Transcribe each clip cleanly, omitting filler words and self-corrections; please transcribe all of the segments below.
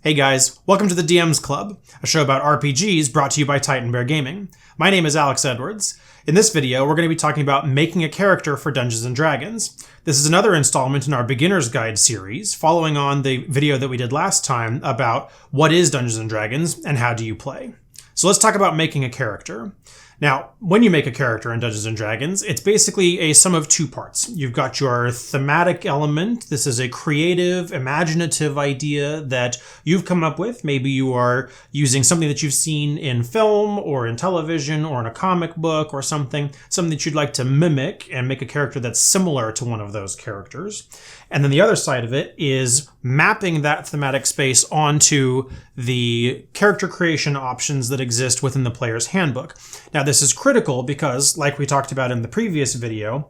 Hey guys, welcome to the DM's Club, a show about RPGs brought to you by Titan Bear Gaming. My name is Alex Edwards. In this video, we're going to be talking about making a character for Dungeons & Dragons. This is another installment in our Beginner's Guide series, following on the video that we did last time about what is Dungeons & Dragons and how do you play. So let's talk about making a character. Now, when you make a character in Dungeons & Dragons, it's basically a sum of two parts. You've got your thematic element. This is a creative, imaginative idea that you've come up with. Maybe you are using something that you've seen in film or in television or in a comic book or something that you'd like to mimic and make a character that's similar to one of those characters. And then the other side of it is mapping that thematic space onto the character creation options that exist within the player's handbook. Now, this is critical because, like we talked about in the previous video,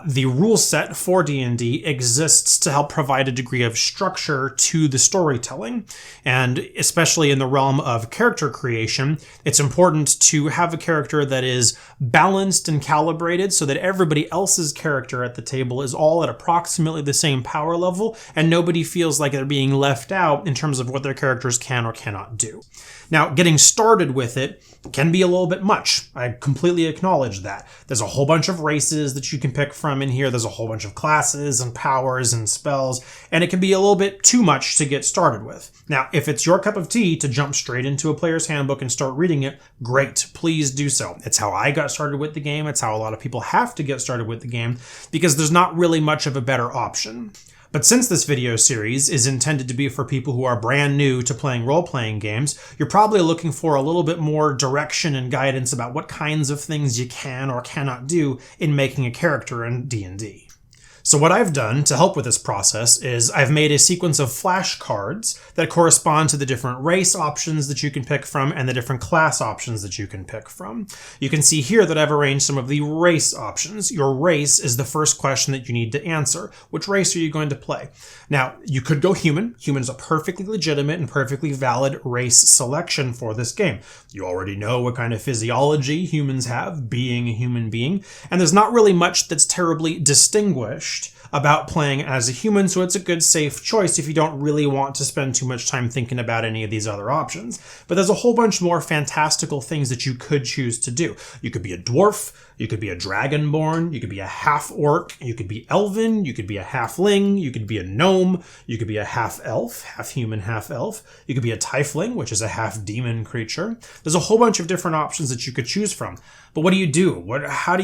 the rule set for D&D exists to help provide a degree of structure to the storytelling. And especially in the realm of character creation, it's important to have a character that is balanced and calibrated so that everybody else's character at the table is all at approximately the same power level and nobody feels like they're being left out in terms of what their characters can or cannot do. Now, getting started with it can be a little bit much. I completely acknowledge that. There's a whole bunch of races that you can pick from in here. There's a whole bunch of classes and powers and spells, and it can be a little bit too much to get started with. Now, if it's your cup of tea to jump straight into a player's handbook and start reading it, great, please do so. It's how I got started with the game. It's how a lot of people have to get started with the game because there's not really much of a better option. But since this video series is intended to be for people who are brand new to playing role-playing games, you're probably looking for a little bit more direction and guidance about what kinds of things you can or cannot do in making a character in D&D. So what I've done to help with this process is I've made a sequence of flashcards that correspond to the different race options that you can pick from and the different class options that you can pick from. You can see here that I've arranged some of the race options. Your race is the first question that you need to answer. Which race are you going to play? Now, you could go human. Human is a perfectly legitimate and perfectly valid race selection for this game. You already know what kind of physiology humans have, being a human being, and there's not really much that's terribly distinguished about playing as a human, so it's a good, safe choice if you don't really want to spend too much time thinking about any of these other options. But there's a whole bunch more fantastical things that you could choose to do. You could be a dwarf, you could be a dragonborn, you could be a half-orc, you could be elven, you could be a halfling, you could be a gnome, you could be a half-elf, half-human, half-elf, you could be a tiefling, which is a half-demon creature. There's a whole bunch of different options that you could choose from. But what do you do? How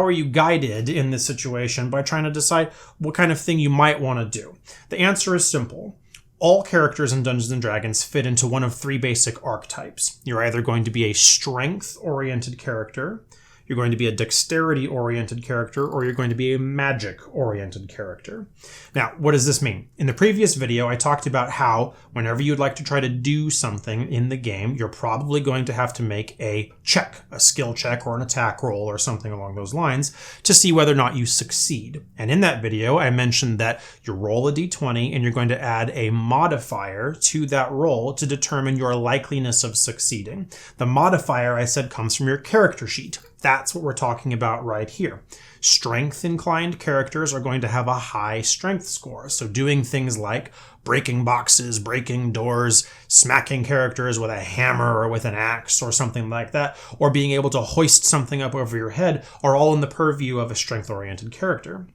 are you guided in this situation by trying to decide what kind of thing you might want to do? The answer is simple. All characters in Dungeons & Dragons fit into one of three basic archetypes. You're either going to be a strength-oriented character, you're going to be a dexterity-oriented character, or you're going to be a magic-oriented character. Now, what does this mean? In the previous video, I talked about how whenever you'd like to try to do something in the game, you're probably going to have to make a check, a skill check or an attack roll or something along those lines to see whether or not you succeed. And in that video, I mentioned that you roll a d20 and you're going to add a modifier to that roll to determine your likeliness of succeeding. The modifier, I said, comes from your character sheet. That's what we're talking about right here. Strength-inclined characters are going to have a high strength score. So doing things like breaking boxes, breaking doors, smacking characters with a hammer or with an axe or something like that, or being able to hoist something up over your head are all in the purview of a strength-oriented character.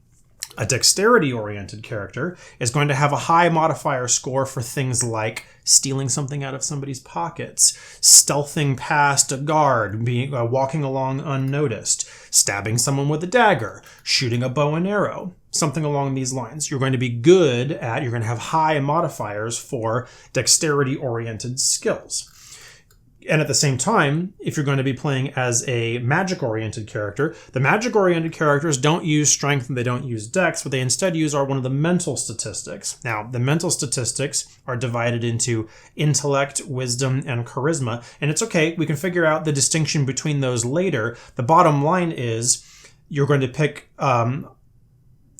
A dexterity-oriented character is going to have a high modifier score for things like stealing something out of somebody's pockets, stealthing past a guard, walking along unnoticed, stabbing someone with a dagger, shooting a bow and arrow, something along these lines. You're going to have high modifiers for dexterity-oriented skills. And at the same time, if you're going to be playing as a magic-oriented character, the magic-oriented characters don't use strength and they don't use dex. What they instead use are one of the mental statistics. Now, the mental statistics are divided into intellect, wisdom, and charisma. And it's okay, we can figure out the distinction between those later. The bottom line is you're going to pick,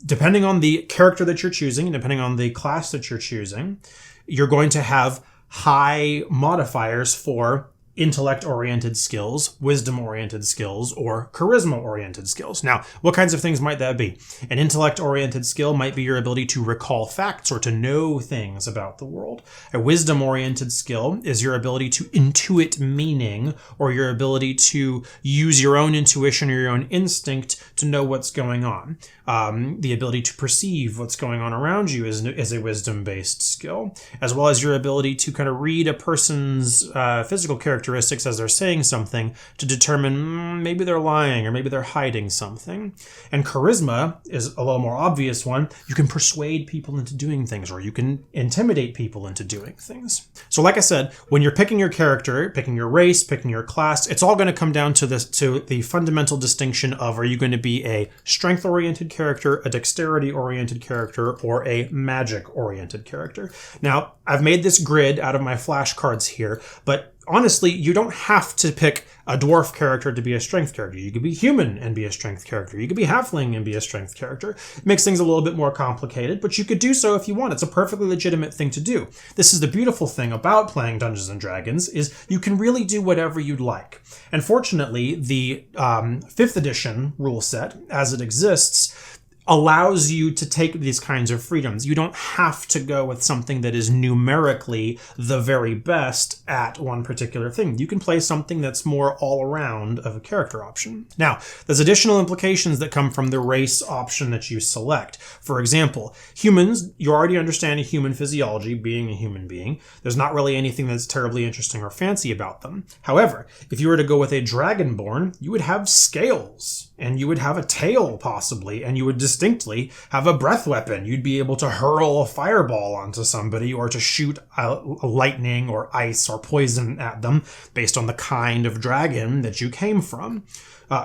depending on the character that you're choosing, and depending on the class that you're choosing, you're going to have high modifiers for intellect-oriented skills, wisdom-oriented skills, or charisma-oriented skills. Now, what kinds of things might that be? An intellect-oriented skill might be your ability to recall facts or to know things about the world. A wisdom-oriented skill is your ability to intuit meaning, or your ability to use your own intuition or your own instinct to know what's going on. The ability to perceive what's going on around you is a wisdom-based skill, as well as your ability to kind of read a person's physical characteristics as they're saying something to determine maybe they're lying or maybe they're hiding something. And charisma is a little more obvious one. You can persuade people into doing things, or you can intimidate people into doing things. So like I said, when you're picking your character, picking your race, picking your class, it's all going to come down to the fundamental distinction of, are you going to be a strength-oriented character, a dexterity-oriented character, or a magic-oriented character? Now, I've made this grid out of my flashcards here, but honestly, you don't have to pick a dwarf character to be a strength character. You could be human and be a strength character. You could be halfling and be a strength character. It makes things a little bit more complicated, but you could do so if you want. It's a perfectly legitimate thing to do. This is the beautiful thing about playing Dungeons & Dragons, is you can really do whatever you'd like. And fortunately, the 5th edition rule set, as it exists, allows you to take these kinds of freedoms. You don't have to go with something that is numerically the very best at one particular thing. You can play something that's more all around of a character option. Now, there's additional implications that come from the race option that you select. For example, humans, you already understand a human physiology, being a human being. There's not really anything that's terribly interesting or fancy about them. However, if you were to go with a dragonborn, you would have scales, and you would have a tail possibly, and you would distinctly have a breath weapon. You'd be able to hurl a fireball onto somebody, or to shoot a lightning or ice or poison at them based on the kind of dragon that you came from.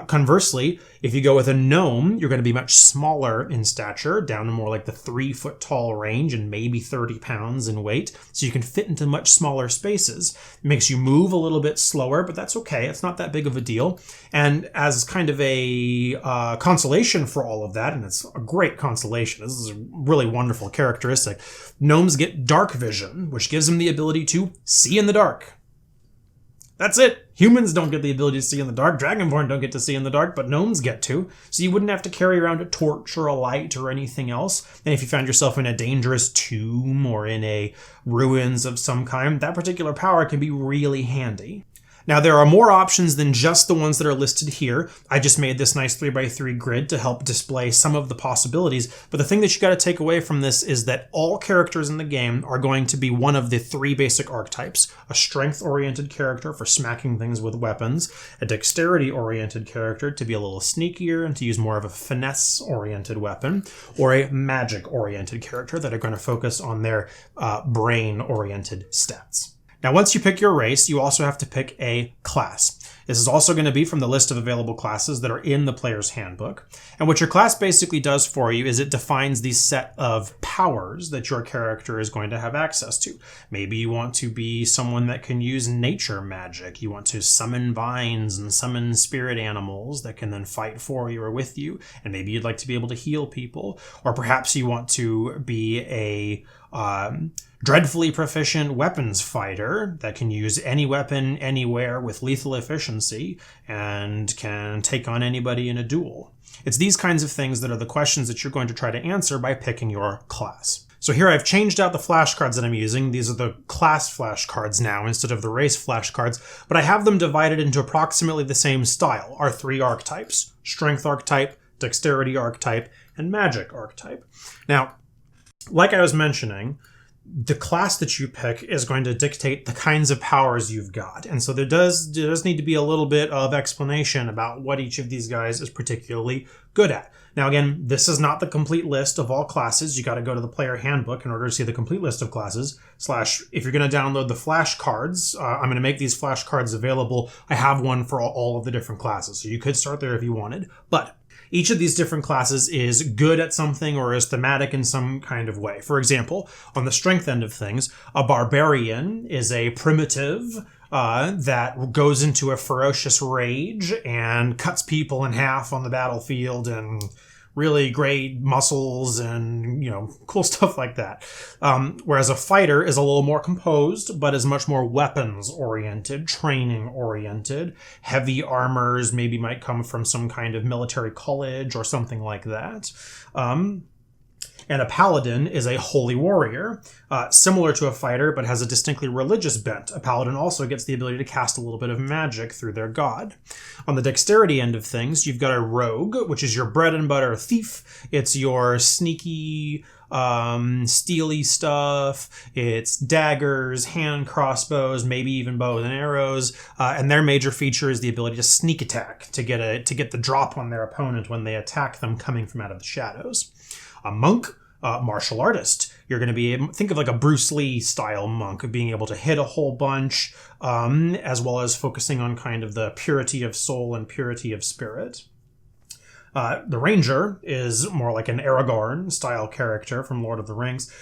Conversely, if you go with a gnome, you're going to be much smaller in stature, down to more like the 3-foot tall range and maybe 30 pounds in weight, so you can fit into much smaller spaces. It makes you move a little bit slower, but that's okay. It's not that big of a deal. And as kind of a consolation for all of that, and it's a great consolation, this is a really wonderful characteristic, gnomes get dark vision, which gives them the ability to see in the dark. That's it. Humans don't get the ability to see in the dark. Dragonborn don't get to see in the dark, but gnomes get to. So you wouldn't have to carry around a torch or a light or anything else. And if you found yourself in a dangerous tomb or in a ruins of some kind, that particular power can be really handy. Now, there are more options than just the ones that are listed here. I just made this nice 3x3 grid to help display some of the possibilities. But the thing that you got to take away from this is that all characters in the game are going to be one of the 3 basic archetypes: a strength-oriented character for smacking things with weapons, a dexterity-oriented character to be a little sneakier and to use more of a finesse-oriented weapon, or a magic-oriented character that are going to focus on their brain-oriented stats. Now, once you pick your race, you also have to pick a class. This is also going to be from the list of available classes that are in the player's handbook. And what your class basically does for you is it defines the set of powers that your character is going to have access to. Maybe you want to be someone that can use nature magic. You want to summon vines and summon spirit animals that can then fight for you or with you. And maybe you'd like to be able to heal people. Or perhaps you want to be a dreadfully proficient weapons fighter that can use any weapon anywhere with lethal efficiency and can take on anybody in a duel. It's these kinds of things that are the questions that you're going to try to answer by picking your class. So here I've changed out the flashcards that I'm using. These are the class flashcards now instead of the race flashcards, but I have them divided into approximately the same style. Our 3 archetypes: strength archetype, dexterity archetype, and magic archetype. Now, like I was mentioning, the class that you pick is going to dictate the kinds of powers you've got. And so there does need to be a little bit of explanation about what each of these guys is particularly good at. Now, again, this is not the complete list of all classes. You got to go to the player handbook in order to see the complete list of classes. If you're going to download the flashcards, I'm going to make these flashcards available. I have one for all of the different classes. So you could start there if you wanted. But each of these different classes is good at something or is thematic in some kind of way. For example, on the strength end of things, a barbarian is a primitive that goes into a ferocious rage and cuts people in half on the battlefield and really great muscles and, cool stuff like that. Whereas a fighter is a little more composed, but is much more weapons-oriented, training-oriented. Heavy armors maybe might come from some kind of military college or something like that. And a paladin is a holy warrior, similar to a fighter, but has a distinctly religious bent. A paladin also gets the ability to cast a little bit of magic through their god. On the dexterity end of things, you've got a rogue, which is your bread and butter thief. It's your sneaky, steely stuff. It's daggers, hand crossbows, maybe even bows and arrows. And their major feature is the ability to sneak attack, to get the drop on their opponent when they attack them coming from out of the shadows. A monk, martial artist. You're going to be able, think of like a Bruce Lee style monk, being able to hit a whole bunch, as well as focusing on kind of the purity of soul and purity of spirit. The Ranger is more like an Aragorn style character from Lord of the Rings.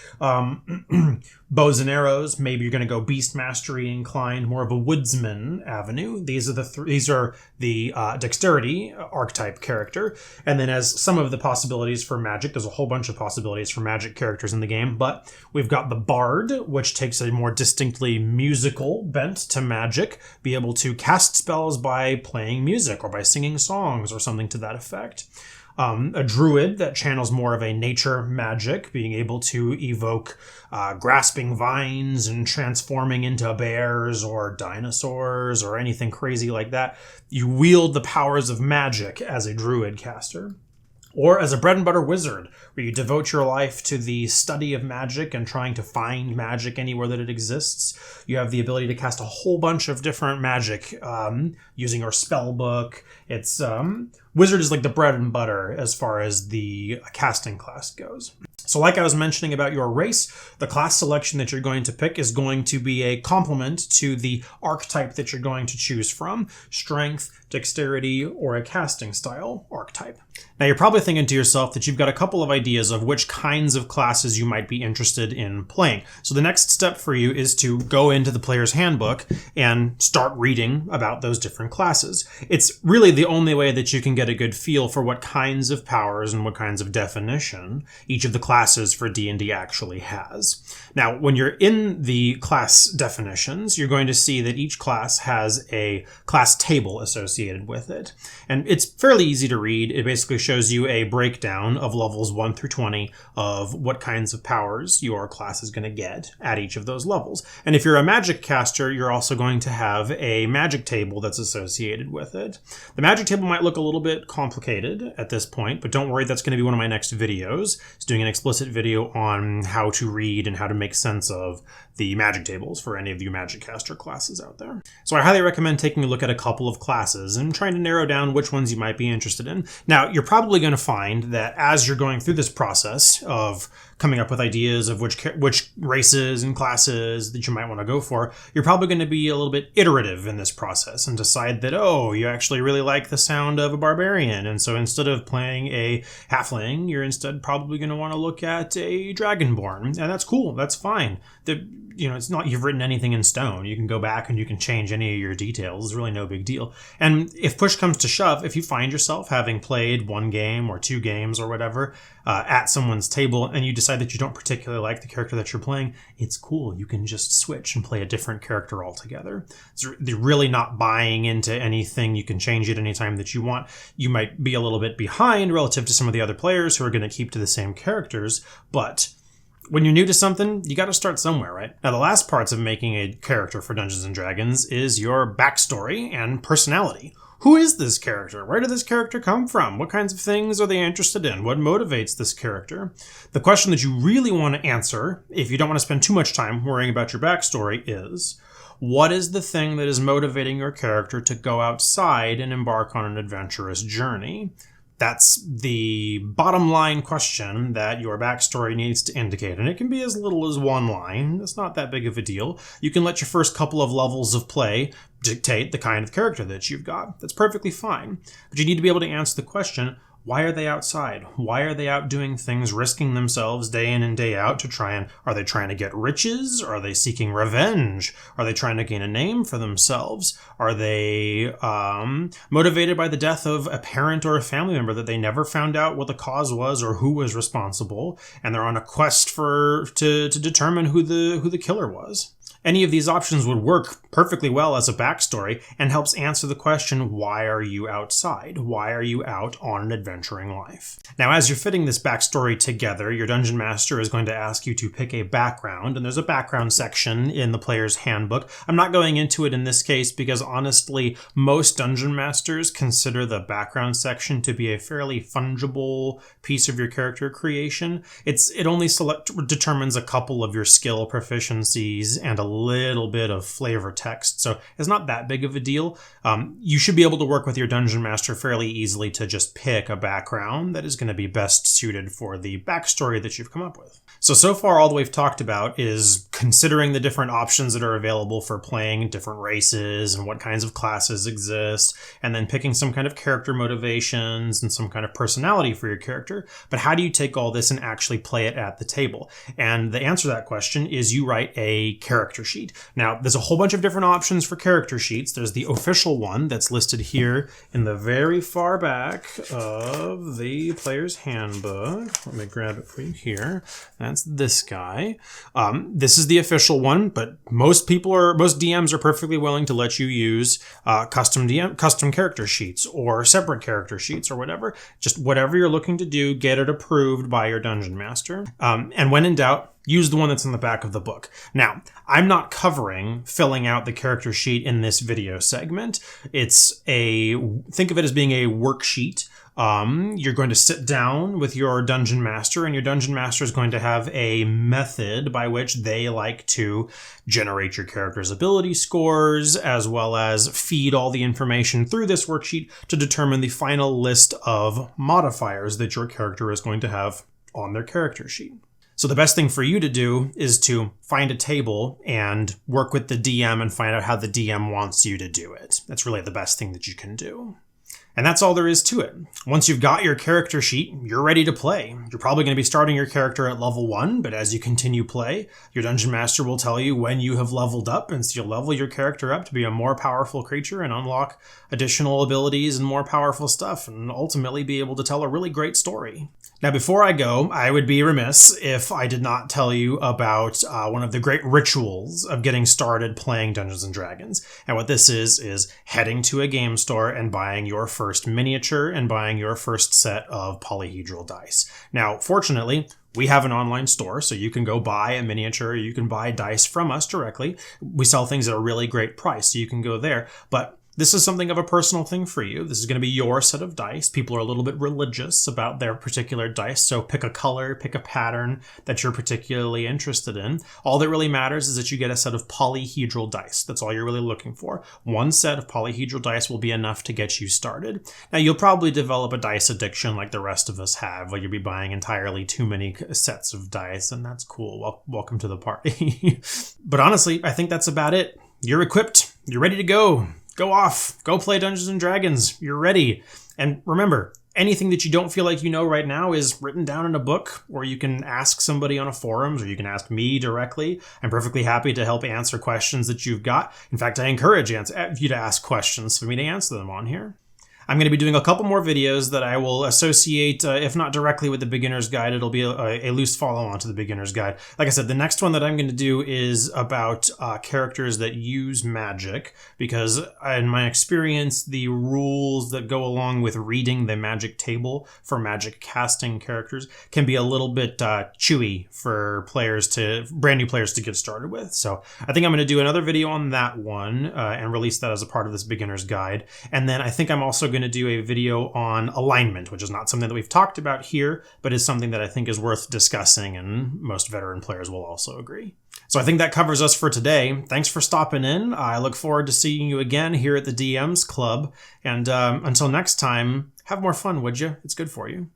Bows and arrows, maybe you're going to go beast mastery inclined, more of a woodsman avenue. These are the dexterity archetype character. And then as some of the possibilities for magic, there's a whole bunch of possibilities for magic characters in the game, but we've got the Bard, which takes a more distinctly musical bent to magic, be able to cast spells by playing music or by singing songs or something to that effect. A druid that channels more of a nature magic, being able to evoke grasping vines and transforming into bears or dinosaurs or anything crazy like that. You wield the powers of magic as a druid caster. Or as a bread and butter wizard, where you devote your life to the study of magic and trying to find magic anywhere that it exists. You have the ability to cast a whole bunch of different magic using your spell book. It's wizard is like the bread and butter as far as the casting class goes. So like I was mentioning about your race, the class selection that you're going to pick is going to be a complement to the archetype that you're going to choose from: strength, dexterity, or a casting style archetype. Now you're probably thinking to yourself that you've got a couple of ideas of which kinds of classes you might be interested in playing. So the next step for you is to go into the player's handbook and start reading about those different classes. It's really the only way that you can get a good feel for what kinds of powers and what kinds of definition each of the classes for D&D actually has. Now, when you're in the class definitions, you're going to see that each class has a class table associated with it. And it's fairly easy to read. It basically shows you a breakdown of levels 1 through 20 of what kinds of powers your class is going to get at each of those levels. And if you're a magic caster, you're also going to have a magic table that's associated with it. The magic table might look a little bit complicated at this point, but don't worry, that's going to be one of my next videos. It's doing an explicit video on how to read and how to make sense of the magic tables for any of you magic caster classes out there. So I highly recommend taking a look at a couple of classes and trying to narrow down which ones you might be interested in. Now, you're probably going to find that as you're going through this process of coming up with ideas of which races and classes that you might want to go for, you're probably going to be a little bit iterative in this process and decide that, oh, you actually really like the sound of a barbarian. And so instead of playing a halfling, you're instead probably going to want to look at a dragonborn. And that's cool. That's fine. It's not you've written anything in stone. You can go back and you can change any of your details. It's really no big deal. And if push comes to shove, if you find yourself having played one game or two games or whatever at someone's table and you decide that you don't particularly like the character that you're playing, it's cool. You can just switch and play a different character altogether. They're really not buying into anything. You can change it anytime that you want. You might be a little bit behind relative to some of the other players who are going to keep to the same characters, but when you're new to something, you got to start somewhere, right? Now, the last parts of making a character for Dungeons & Dragons is your backstory and personality. Who is this character? Where did this character come from? What kinds of things are they interested in? What motivates this character? The question that you really want to answer, if you don't want to spend too much time worrying about your backstory, is what is the thing that is motivating your character to go outside and embark on an adventurous journey? That's the bottom line question that your backstory needs to indicate. And it can be as little as one line. It's not that big of a deal. You can let your first couple of levels of play dictate the kind of character that you've got. That's perfectly fine. But you need to be able to answer the question, Why are they outside? Why are they out doing things, risking themselves day in and day out to are they trying to get riches? Are they seeking revenge? Are they trying to gain a name for themselves? Are they motivated by the death of a parent or a family member that they never found out what the cause was or who was responsible, and they're on a quest to determine who the killer was? Any of these options would work perfectly well as a backstory and helps answer the question, why are you outside? Why are you out on an adventuring life? Now, as you're fitting this backstory together, your dungeon master is going to ask you to pick a background, and there's a background section in the player's handbook. I'm not going into it in this case because honestly, most dungeon masters consider the background section to be a fairly fungible piece of your character creation. It only determines a couple of your skill proficiencies and a little bit of flavor text, so it's not that big of a deal. You should be able to work with your dungeon master fairly easily to just pick a background that is going to be best suited for the backstory that you've come up with. So far all that we've talked about is considering the different options that are available for playing different races and what kinds of classes exist, and then picking some kind of character motivations and some kind of personality for your character. But how do you take all this and actually play it at the table? And the answer to that question is you write a character sheet. Now, there's a whole bunch of different options for character sheets. There's the official one that's listed here in the very far back of the player's handbook. Let me grab it for you here. That's this guy. This is the official one, but most DMs are perfectly willing to let you use custom character sheets or separate character sheets or whatever. Just whatever you're looking to do, get it approved by your dungeon master. And when in doubt, use the one that's in the back of the book. Now, I'm not covering filling out the character sheet in this video segment. Think of it as being a worksheet. You're going to sit down with your dungeon master, and your dungeon master is going to have a method by which they like to generate your character's ability scores, as well as feed all the information through this worksheet to determine the final list of modifiers that your character is going to have on their character sheet. So the best thing for you to do is to find a table and work with the DM and find out how the DM wants you to do it. That's really the best thing that you can do. And that's all there is to it. Once you've got your character sheet, you're ready to play. You're probably going to be starting your character at level 1, but as you continue play, your dungeon master will tell you when you have leveled up, and so you'll level your character up to be a more powerful creature and unlock additional abilities and more powerful stuff, and ultimately be able to tell a really great story. Now, before I go, I would be remiss if I did not tell you about one of the great rituals of getting started playing Dungeons & Dragons. And what this is heading to a game store and buying your first miniature and buying your first set of polyhedral dice. Now, fortunately, we have an online store, so you can go buy a miniature, you can buy dice from us directly. We sell things at a really great price, so you can go there. But this is something of a personal thing for you. This is going to be your set of dice. People are a little bit religious about their particular dice, so pick a color, pick a pattern that you're particularly interested in. All that really matters is that you get a set of polyhedral dice. That's all you're really looking for. One set of polyhedral dice will be enough to get you started. Now, you'll probably develop a dice addiction like the rest of us have, where you'll be buying entirely too many sets of dice, and that's cool. Welcome to the party. But honestly, I think that's about it. You're equipped. You're ready to go. Go off. Go play Dungeons & Dragons. You're ready. And remember, anything that you don't feel like you know right now is written down in a book, or you can ask somebody on a forums, or you can ask me directly. I'm perfectly happy to help answer questions that you've got. In fact, I encourage you to ask questions for me to answer them on here. I'm going to be doing a couple more videos that I will associate, if not directly with the beginner's guide, it'll be a loose follow-on to the beginner's guide. Like I said, the next one that I'm going to do is about characters that use magic, because in my experience, the rules that go along with reading the magic table for magic casting characters can be a little bit chewy for brand new players to get started with. So I think I'm going to do another video on that one and release that as a part of this beginner's guide. And then I think I'm also going to do a video on alignment, which is not something that we've talked about here, but is something that I think is worth discussing, and most veteran players will also agree. So I think that covers us for today. Thanks for stopping in. I look forward to seeing you again here at the DMs Club. And until next time, have more fun, would you? It's good for you.